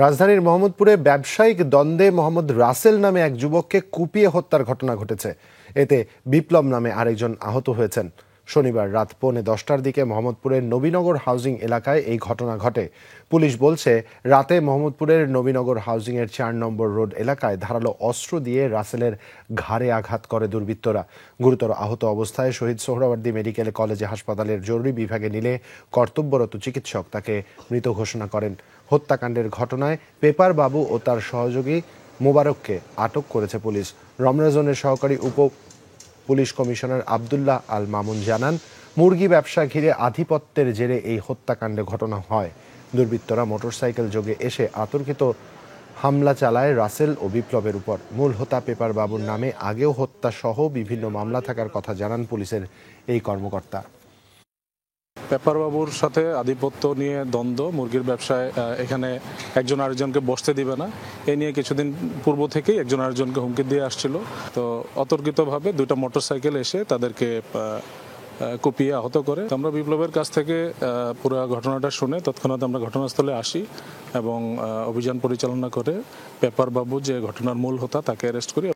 রাজধানীর মোহাম্মদপুরে ব্যবসায়িক দ্বন্দ্বে মোহাম্মদ রাসেল নামে এক যুবককে কুপিয়ে হত্যার ঘটনা ঘটেছে। এতে বিপ্লব নামে আরেকজন আহত হয়েছেন। শনিবার রাত 10:45টার দিকে মোহাম্মদপুরের নবীনগর হাউজিং এলাকায় এই ঘটনা ঘটে। পুলিশ বলছে, রাতে মোহাম্মদপুরের নবীনগর হাউজিংয়ের 4 নম্বর রোড এলাকায় ধারালো অস্ত্র দিয়ে রাসেলের ঘাড়ে আঘাত করে দুর্বৃত্তরা। গুরুতর আহত অবস্থায় শহীদ সোহরাওয়ার্দী মেডিকেল কলেজ হাসপাতালের জরুরি বিভাগে নিলে কর্তব্যরত চিকিৎসক তাকে মৃত ঘোষণা করেন। হত্যাকাণ্ডের ঘটনায় পেপার বাবু ও তার সহযোগী মোবারককে আটক করেছে পুলিশ। রমনা জোনের সহকারী উপ পুলিশ কমিশনার আবদুল্লাহ আল মামুন জানান, মুরগি ব্যবসা ঘিরে আধিপত্যের জেরে এই হত্যাকাণ্ডে ঘটনা হয়। দুর্বৃত্তরা মোটরসাইকেল যোগে এসে অতর্কিত হামলা চালায় রাসেল ও বিপ্লবের উপর। মূল হোতা পেপার বাবুর নামে আগেও হত্যা সহ বিভিন্ন মামলা থাকার কথা জানান পুলিশের এই কর্মকর্তা। পেপার বাবুর সাথে আধিপত্য নিয়ে দ্বন্দ্ব, মুরগির ব্যবসায় এখানে একজন আরেকজনকে বসতে দিবে না, এ নিয়ে কিছুদিন পূর্ব থেকেই একজন আরেকজনকে হুমকি দিয়ে আসছিল। তো অতর্কিতভাবে 2টা মোটরসাইকেল এসে তাদেরকে কুপিয়ে আহত করে। আমরা বিপ্লবের কাছ থেকে পুরো ঘটনাটা শুনে তৎক্ষণাৎ আমরা ঘটনাস্থলে আসি এবং অভিযান পরিচালনা করে পেপার বাবু যে ঘটনার মূল হোতা তাকে অ্যারেস্ট করি।